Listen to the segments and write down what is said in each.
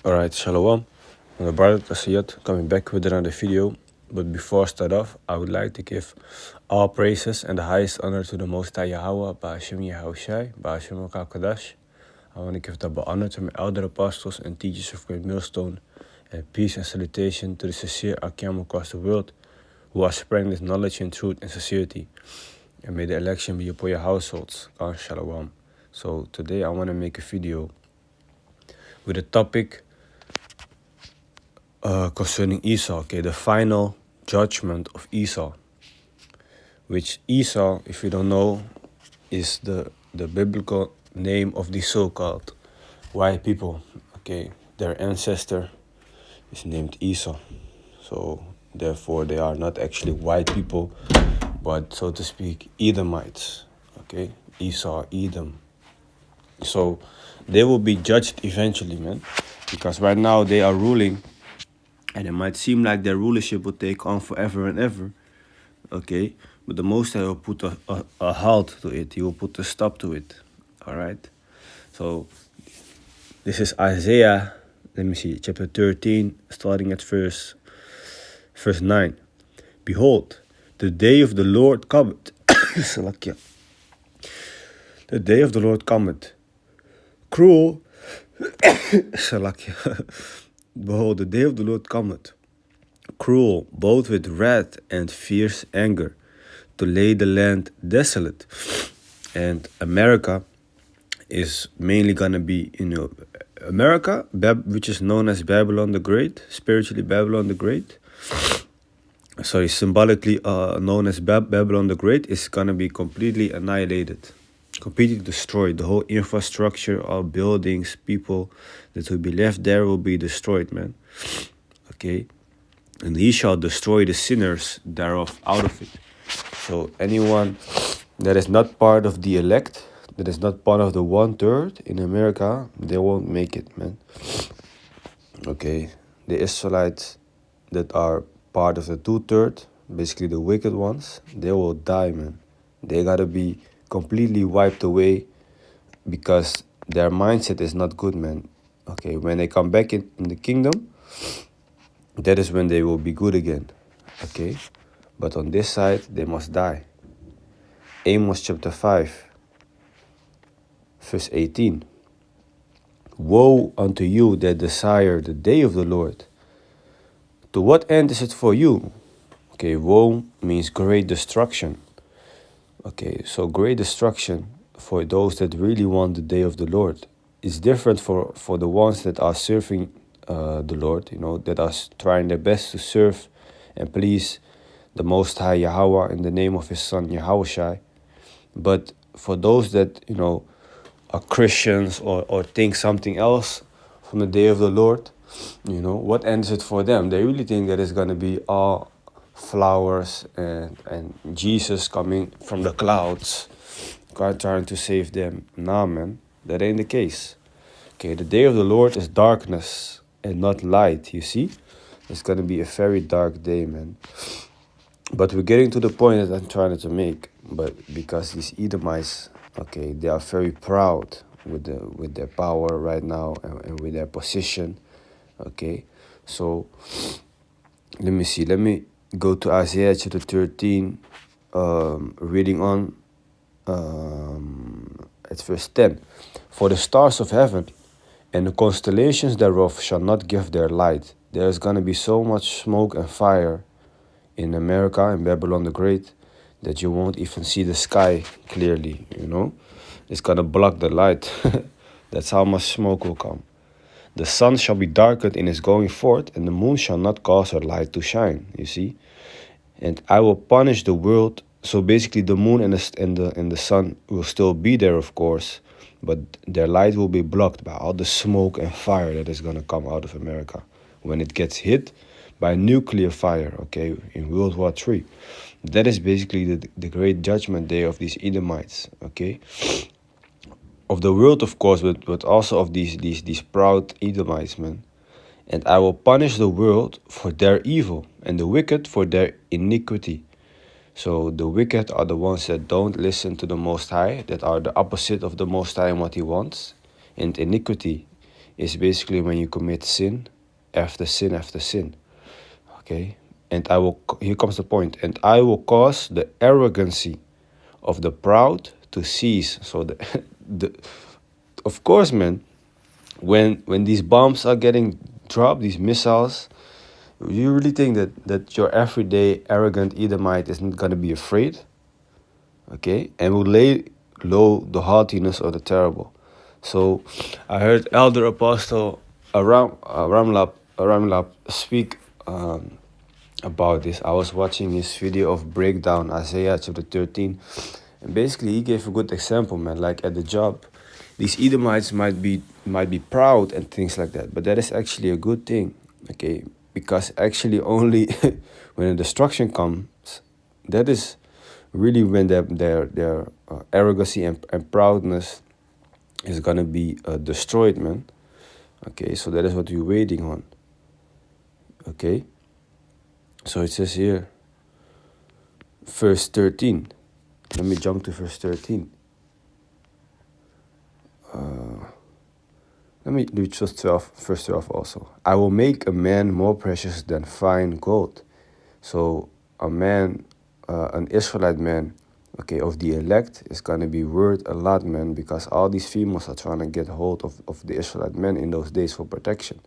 Alright, shalom. I'm the brother Tasiyat coming back with another video. But before I start off, I would like to give all praises and the highest honor to the Most High Yahweh, Ba'ashem Yahushai, Ba'ashem Kadash. I want to give double honor to my elder apostles and teachers of Great Millstone, and peace and salutation to the sincere Akim across the world who are spreading this knowledge and truth and sincerity. And may the election be upon your households. Shalom. So today I want to make a video with a topic concerning Esau, okay, the final judgment of Esau, which Esau, if you don't know, is the biblical name of the so-called white people, okay. Their ancestor is named Esau, so therefore they are not actually white people, but so to speak, Edomites, okay, Esau, Edom. So they will be judged eventually, man, because right now they are ruling. And it might seem like their rulership will take on forever and ever, okay? But the Most High will put a halt to it. He will put a stop to it, all right? So this is Isaiah, let me see, chapter 13, starting at verse 9. Behold, the day of the Lord cometh. The day of the Lord cometh. Cruel. Behold, the day of the Lord cometh, cruel, both with wrath and fierce anger, to lay the land desolate. And America is mainly gonna be, America, which is known as Babylon the Great, spiritually Babylon the Great. Sorry, symbolically known as Babylon the Great, is gonna be completely annihilated. Completely destroyed. The whole infrastructure, all buildings, people that will be left there will be destroyed, man. Okay? And he shall destroy the sinners thereof out of it. So anyone that is not part of the elect, that is not part of the 1/3 in America, they won't make it, man. Okay? The Israelites that are part of the 2/3, basically the wicked ones, they will die, man. They gotta be completely wiped away because their mindset is not good, man. Okay, when they come back in the kingdom, that is when they will be good again. Okay, but on this side, they must die. Amos chapter 5, verse 18. Woe unto you that desire the day of the Lord. To what end is it for you? Okay, woe means great destruction. Okay, so great destruction for those that really want the day of the Lord. It's different for the ones that are serving the Lord, that are trying their best to serve and please the Most High Yahweh in the name of His Son Yahushai. But for those that, are Christians or think something else from the day of the Lord, what ends it for them? They really think that it's going to be all flowers and Jesus coming from the clouds, God trying to save them. Nah, man, that ain't the case. Okay, the day of the Lord is darkness and not light, you see? It's going to be a very dark day, man. But we're getting to the point that I'm trying to make. But because these Edomites, okay, they are very proud with their power right now and with their position. Okay, so let me see. Let me go to Isaiah chapter 13, reading on at verse 10. For the stars of heaven and the constellations thereof shall not give their light. There is going to be so much smoke and fire in America, in Babylon the Great, that you won't even see the sky clearly, It's going to block the light. That's how much smoke will come. The sun shall be darkened in his going forth, and the moon shall not cause her light to shine, you see? And I will punish the world. So basically the moon and the sun will still be there, of course, but their light will be blocked by all the smoke and fire that is going to come out of America when it gets hit by nuclear fire, okay, in World War III. That is basically the great judgment day of these Edomites, okay? Of the world, of course, but also of these proud Edomites, man. And I will punish the world for their evil and the wicked for their iniquity. So the wicked are the ones that don't listen to the Most High, that are the opposite of the Most High and what He wants. And iniquity is basically when you commit sin after sin after sin. Okay, and I will. Here comes the point. And I will cause the arrogancy of the proud to cease. So the of course, man, when these bombs are getting dropped, these missiles, you really think that your everyday arrogant Edomite is not gonna be afraid? Okay, and will lay low the haughtiness of the terrible. So I heard Elder Apostle Ramlap speak about this. I was watching his video of breakdown Isaiah chapter 13, and basically he gave a good example, man. Like at the job, these Edomites might be proud and things like that, but that is actually a good thing, okay? Because actually only when the destruction comes, that is really when their arrogancy and proudness is gonna be destroyed, man. Okay, so that is what we're waiting on. Okay, so it says here, verse 13. Let me jump to verse 13. Let me do just 12, verse 12 also. I will make a man more precious than fine gold. So a man, an Israelite man, okay, of the elect is going to be worth a lot, man, because all these females are trying to get hold of the Israelite men in those days for protection.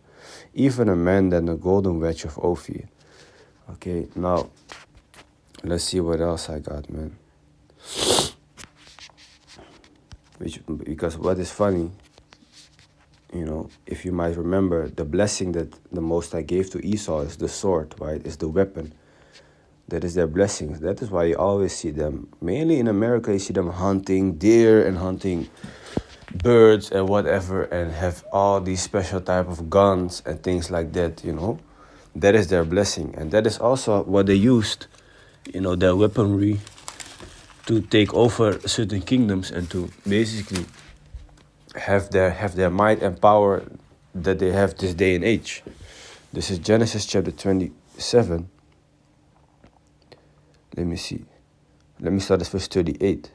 Even a man than the golden wedge of Ophir. Okay, now, let's see what else I got, man. Because what is funny, if you might remember, the blessing that the Most High gave to Esau is the sword, right? Is the weapon. That is their blessings. That is why you always see them, mainly in America, you see them hunting deer and hunting birds and whatever, and have all these special type of guns and things like that, That is their blessing. And that is also what they used, their weaponry to take over certain kingdoms and to basically have their might and power that they have this day and age. This is Genesis chapter 27. Let me see. Let me start at verse 38.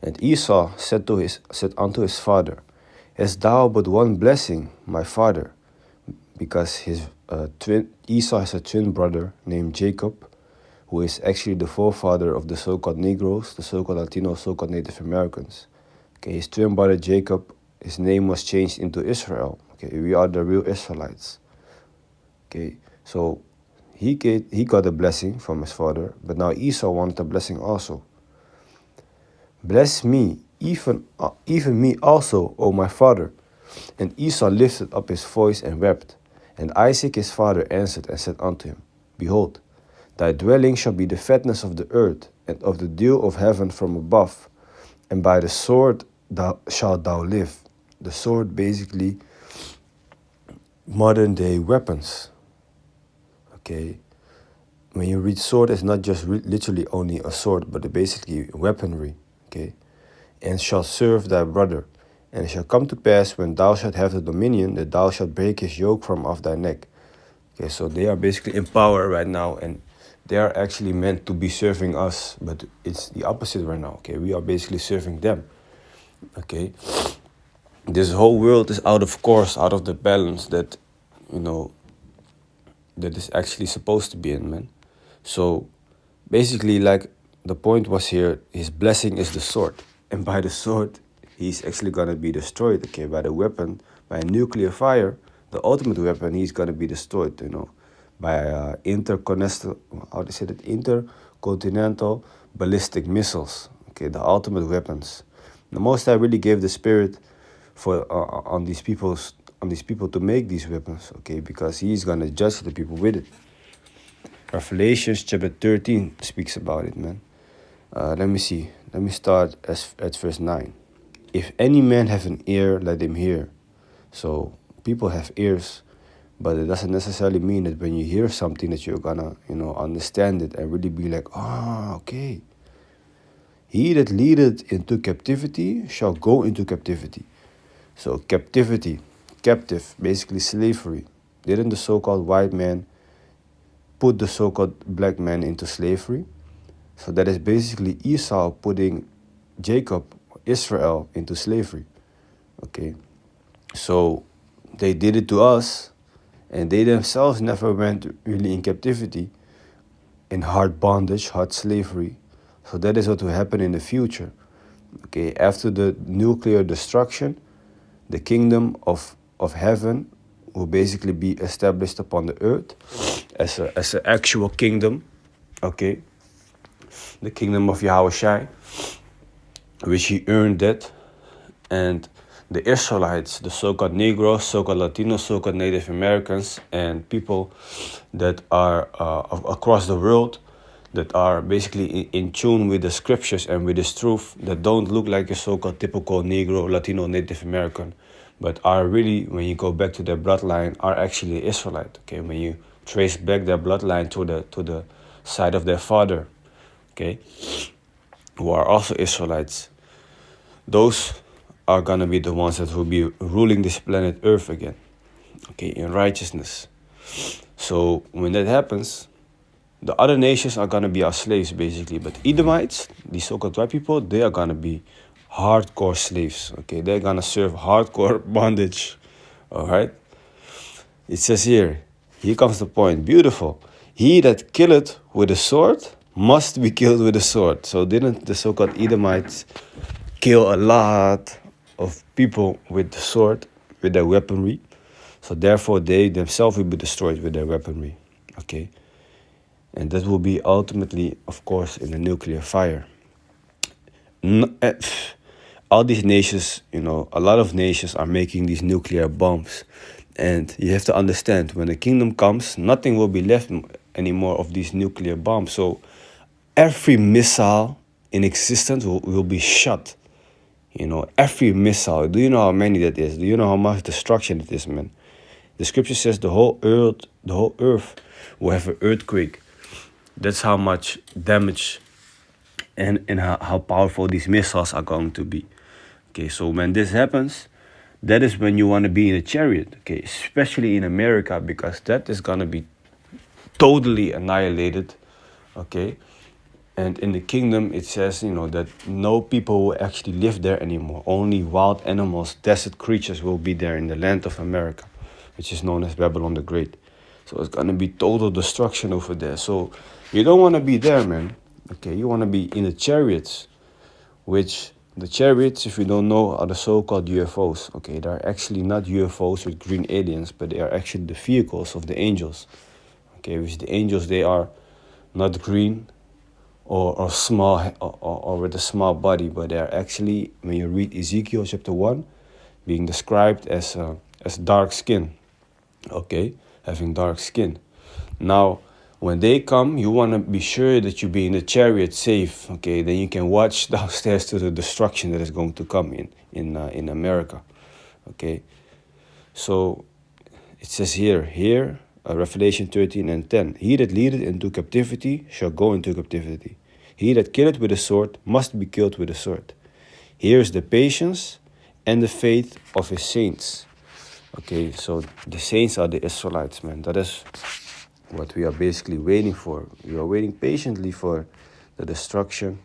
And Esau said unto his father, Hast thou but one blessing, my father? Because Esau has a twin brother named Jacob, who is actually the forefather of the so-called Negroes, the so-called Latinos, so-called Native Americans. Okay, his twin brother Jacob, his name was changed into Israel. Okay, we are the real Israelites. Okay, so he got a blessing from his father, but now Esau wanted a blessing also. Bless me, even me also, O my father. And Esau lifted up his voice and wept. And Isaac his father answered and said unto him, Behold, thy dwelling shall be the fatness of the earth, and of the dew of heaven from above. And by the sword shalt thou live. The sword, basically, modern day weapons. Okay, when you read sword, it's not just literally only a sword, but basically weaponry. Okay, and shall serve thy brother. And it shall come to pass, when thou shalt have the dominion, that thou shalt break his yoke from off thy neck. Okay, so they are basically in power right now, and they are actually meant to be serving us, but it's the opposite right now. Okay, we are basically serving them. Okay, this whole world is out of course, out of the balance that that is actually supposed to be in, man. So basically, like, the point was here, his blessing is the sword, and by the sword he's actually gonna be destroyed. Okay, by the weapon, by nuclear fire, the ultimate weapon, he's gonna be destroyed, by intercontinental ballistic missiles. Okay, the ultimate weapons. The Most High really gave the spirit for on these people to make these weapons. Okay, because he's gonna judge the people with it. Revelations chapter 13 speaks about it, man. Let me see. Let me start at verse 9. If any man have an ear, let him hear. So people have ears, but it doesn't necessarily mean that when you hear something that you're gonna, understand it and really be like, okay. He that leadeth into captivity shall go into captivity. So captivity, captive, basically slavery. Didn't the so-called white man put the so-called black man into slavery? So that is basically Esau putting Jacob, Israel, into slavery. Okay, so they did it to us, and they themselves never went really in captivity, in hard bondage, hard slavery. So that is what will happen in the future. Okay, after the nuclear destruction, the kingdom of heaven will basically be established upon the earth as an actual kingdom. Okay, the kingdom of Yahushai, which he earned that. And the Israelites, the so-called Negroes, so-called Latinos, so-called Native Americans, and people that are across the world, that are basically in tune with the scriptures and with this truth, that don't look like a so-called typical Negro, Latino, Native American, but are really, when you go back to their bloodline, are actually Israelite. Okay, when you trace back their bloodline to the side of their father, okay, who are also Israelites, those are gonna be the ones that will be ruling this planet Earth again, okay, in righteousness. So when that happens, the other nations are gonna be our slaves, basically. But Edomites, these so-called white people, they are gonna be hardcore slaves, okay? They're gonna serve hardcore bondage, all right? It says here comes the point, beautiful. He that killeth with a sword must be killed with a sword. So didn't the so-called Edomites kill a lot of people with the sword, with their weaponry? So therefore they themselves will be destroyed with their weaponry, okay? And that will be ultimately, of course, in a nuclear fire. All these nations, a lot of nations are making these nuclear bombs. And you have to understand, when the kingdom comes, nothing will be left anymore of these nuclear bombs. So every missile in existence will be shot. Every missile. Do you know how many that is? Do you know how much destruction it is, man? The scripture says the whole earth will have an earthquake. That's how much damage and how powerful these missiles are going to be. Okay, so when this happens, that is when you want to be in a chariot, okay, especially in America, because that is going to be totally annihilated, okay? And in the kingdom, it says, that no people will actually live there anymore. Only wild animals, desert creatures will be there in the land of America, which is known as Babylon the Great. So it's going to be total destruction over there. So you don't want to be there, man. Okay, you want to be in the chariots, which the chariots, if you don't know, are the so-called UFOs. Okay, they're actually not UFOs with green aliens, but they are actually the vehicles of the angels. Okay, which the angels, they are not green or small or with a small body, but they are actually, when you read Ezekiel chapter 1, being described as dark skin. Okay, having dark skin. Now, when they come, you want to be sure that you be in the chariot safe, okay? Then you can watch downstairs to the destruction that is going to come in America, okay? So it says here, Revelation 13:10, he that leadeth into captivity shall go into captivity. He that killeth with a sword must be killed with a sword. Here is the patience and the faith of his saints. Okay, so the saints are the Israelites, man. That is what we are basically waiting for. We are waiting patiently for the destruction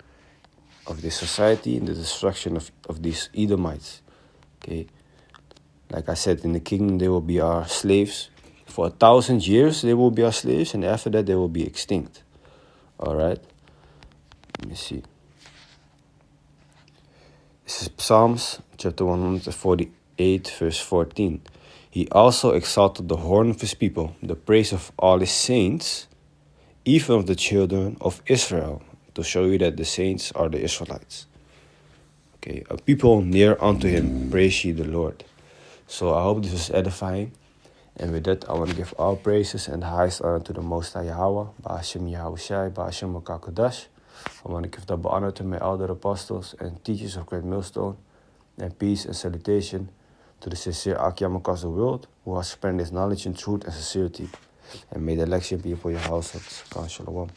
of this society and the destruction of these Edomites. Okay, like I said, in the kingdom they will be our slaves. For 1,000 years they will be our slaves, and after that they will be extinct. All right, let me see. This is Psalms chapter 148, verse 14. He also exalted the horn of his people, the praise of all his saints, even of the children of Israel, to show you that the saints are the Israelites. Okay, a people near unto him, praise ye the Lord. So I hope this was edifying. And with that, I want to give all praises and the highest honor to the Most High Yahweh, Ba'ashem Yahushai, Ba'ashem Makakadash. I want to give double honor to my elder apostles and teachers of Great Millstone, and peace and salutation to the sincere Akim across the world who has spread his knowledge in truth and sincerity. And may the election be upon your households. Shalom.